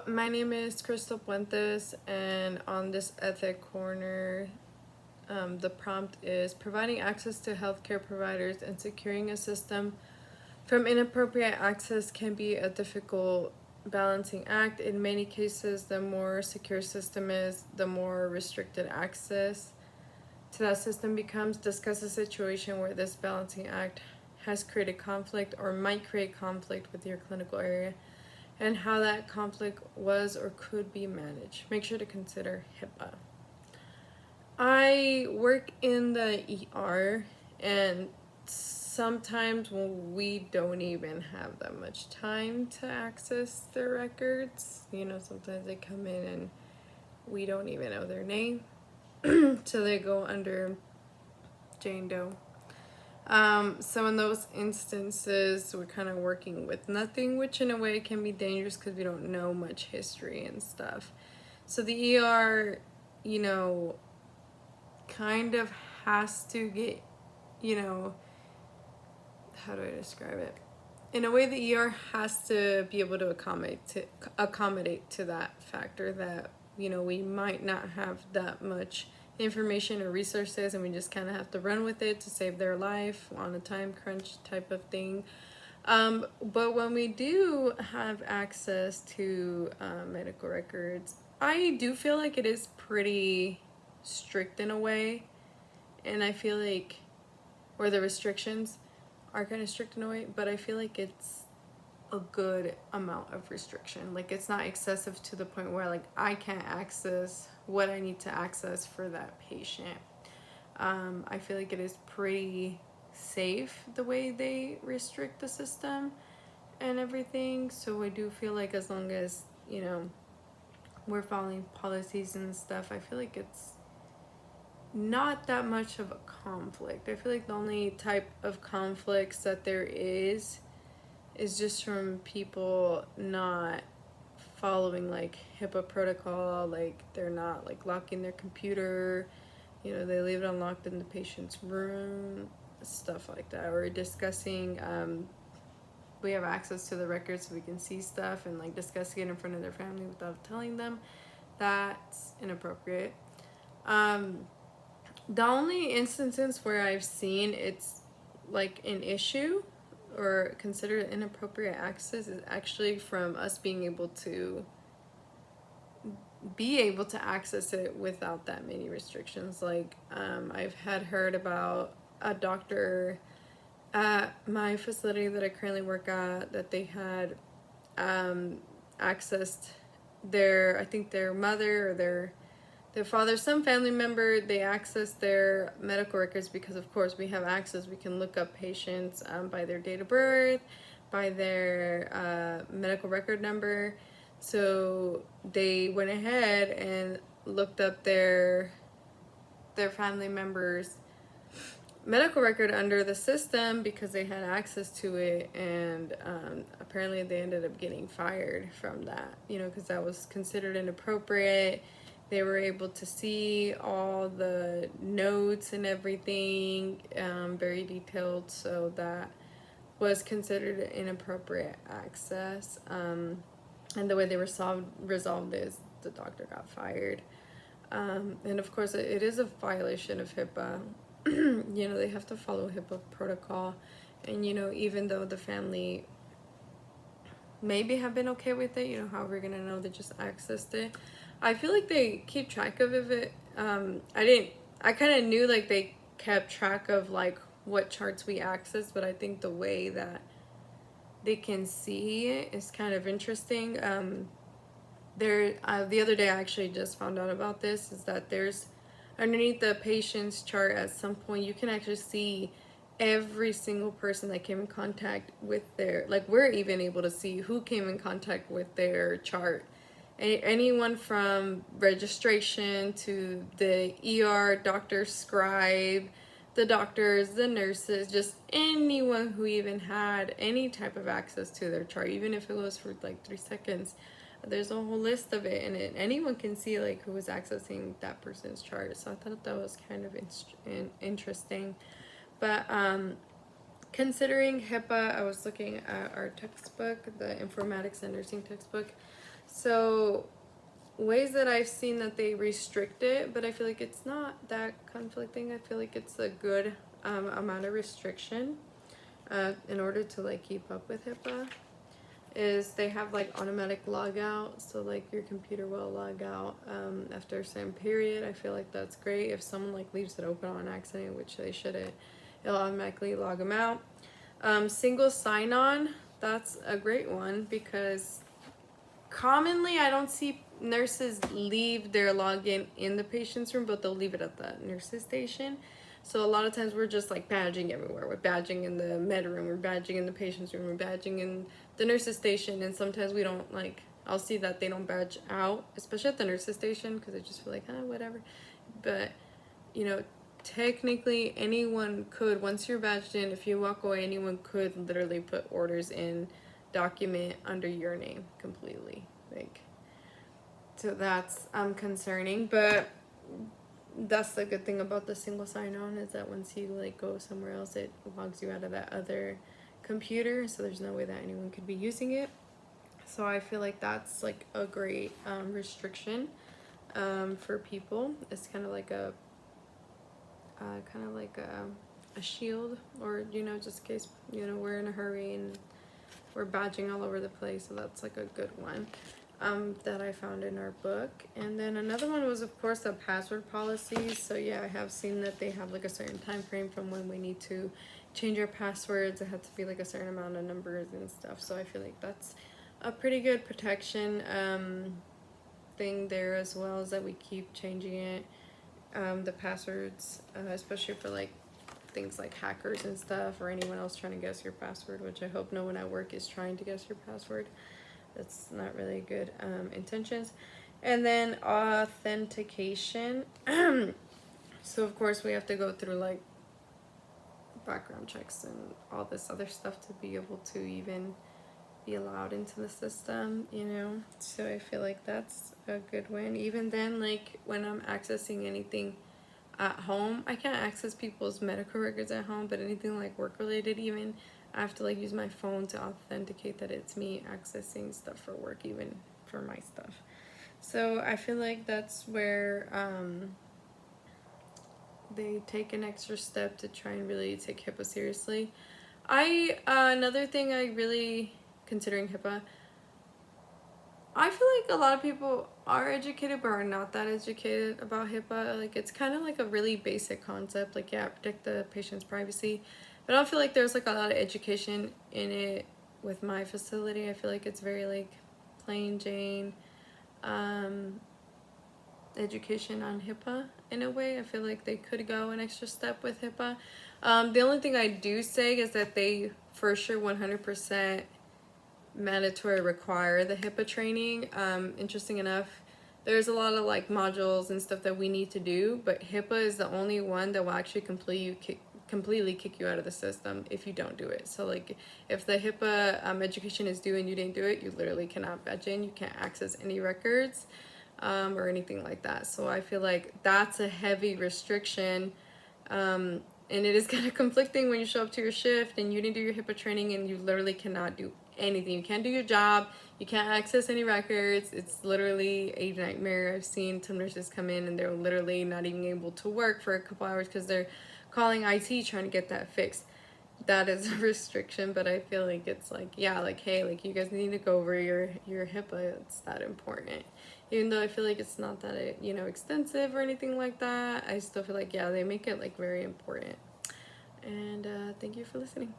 my name is Crystal Puentes, and on this Ethic Corner, the prompt is providing access to healthcare providers and securing a system from inappropriate access can be a difficult balancing act. In many cases, the more secure system is, the more restricted access to that system becomes. Discuss a situation where this balancing act has created conflict or might create conflict with your clinical area, and how that conflict was or could be managed. Make sure to consider HIPAA. I work in the ER, and sometimes we don't even have that much time to access their records. Sometimes they come in and we don't even know their name. So they go under Jane Doe. So in those instances, we're kind of working with nothing, which in a way can be dangerous because we don't know much history and stuff. So the ER, kind of has to get, how do I describe it? In a way, the ER has to be able to accommodate to that factor that, we might not have that much information or resources, and we just kind of have to run with it to save their life on a time crunch type of thing. But when we do have access to medical records, I do feel like it is pretty strict in a way, and I feel like, or the restrictions are kind of strict in a way, but I feel like it's a good amount of restriction. Like, it's not excessive to the point where like I can't access what I need to access for that patient. I feel like it is pretty safe the way they restrict the system and everything. So I do feel like as long as, we're following policies and stuff, I feel like it's not that much of a conflict. I feel like the only type of conflicts that there is just from people not following like HIPAA protocol, like they're not like locking their computer, they leave it unlocked in the patient's room, stuff like that, or discussing, we have access to the records so we can see stuff and like discussing it in front of their family without telling them. That's inappropriate. The only instances where I've seen it's like an issue or considered inappropriate access is actually from us being able to access it without that many restrictions. Like, I've heard about a doctor at my facility that I currently work at that they had accessed their mother or their father, some family member, they accessed their medical records because, of course, we have access. We can look up patients by their date of birth, by their medical record number. So they went ahead and looked up their family member's medical record under the system because they had access to it, and apparently they ended up getting fired from that, because that was considered inappropriate. They were able to see all the notes and everything, very detailed, so that was considered inappropriate access. And the way they resolved is the doctor got fired. And of course, it is a violation of HIPAA. They have to follow HIPAA protocol. And, even though the family maybe have been okay with it, how we're going to know they just accessed it. I feel like they keep track of it. I kind of knew like they kept track of like what charts we access, but I think the way that they can see it is kind of interesting. The other day I actually just found out about this, is that there's underneath the patient's chart at some point you can actually see every single person that came in contact with we're even able to see who came in contact with their chart. Anyone from registration to the ER doctor, scribe, the doctors, the nurses, just anyone who even had any type of access to their chart, even if it was for like 3 seconds. There's a whole list of it, and anyone can see like who was accessing that person's chart. So I thought that was kind of interesting. But considering HIPAA, I was looking at our textbook, the Informatics and Nursing textbook. So ways that I've seen that they restrict it, but I feel like it's not that conflicting. I feel like it's a good amount of restriction in order to like keep up with HIPAA. Is they have like automatic log out, so like your computer will log out after a certain period. I feel like that's great. If someone like leaves it open on accident, which they shouldn't, it'll automatically log them out. Single sign-on, that's a great one, because commonly I don't see nurses leave their login in the patient's room, but they'll leave it at the nurse's station. So a lot of times we're just like badging everywhere. We're badging in the med room, we're badging in the patient's room, we're badging in the nurse's station, and sometimes we don't like, I'll see that they don't badge out, especially at the nurse's station, because I just feel like, whatever. But, you know, technically anyone could, once you're badged in, if you walk away, anyone could literally put orders in document under your name completely. Like, so that's concerning, but that's the good thing about the single sign-on, is that once you like go somewhere else, it logs you out of that other computer, so there's no way that anyone could be using it. So I feel like that's like a great restriction for people. It's kind of like a shield, or you know, just in case, you know, we're in a hurry and we're badging all over the place. So that's like a good one that I found in our book. And then another one was, of course, the password policies. So yeah, I have seen that they have like a certain time frame from when we need to change our passwords. It had to be like a certain amount of numbers and stuff. So I feel like that's a pretty good protection thing there as well, is that we keep changing it, the passwords, especially for like things like hackers and stuff, or anyone else trying to guess your password, which I hope no one at work is trying to guess your password. That's not really good intentions. And then authentication. So of course we have to go through like background checks and all this other stuff to be able to even be allowed into the system, you know. So I feel like that's a good one. Even then, like when I'm accessing anything at home, I can't access people's medical records at home, but anything like work related, even I have to like use my phone to authenticate that it's me accessing stuff for work, even for my stuff. So I feel like that's where they take an extra step to try and really take HIPAA seriously. Another thing I really, considering HIPAA, I feel like a lot of people are educated but are not that educated about HIPAA. Like, it's kind of like a really basic concept, like, yeah, protect the patient's privacy. But I don't feel like there's like a lot of education in it with my facility. I feel like it's very like plain Jane education on HIPAA in a way. I feel like they could go an extra step with HIPAA. The only thing I do say is that they for sure 100% mandatory require the HIPAA training. Interesting enough, there's a lot of like modules and stuff that we need to do, but HIPAA is the only one that will actually completely kick you out of the system if you don't do it. So like if the HIPAA education is due and you didn't do it, you literally cannot badge in, you can't access any records or anything like that. So I feel like that's a heavy restriction, and it is kind of conflicting when you show up to your shift and you didn't do your HIPAA training and you literally cannot do anything. You can't do your job, you can't access any records. It's literally a nightmare. I've seen some nurses come in and they're literally not even able to work for a couple hours because they're calling IT trying to get that fixed. That is a restriction, but I feel like it's like, yeah, like, hey, like you guys need to go over your HIPAA. It's that important. Even though I feel like it's not that, you know, extensive or anything like that, I still feel like, yeah, they make it like very important. And thank you for listening.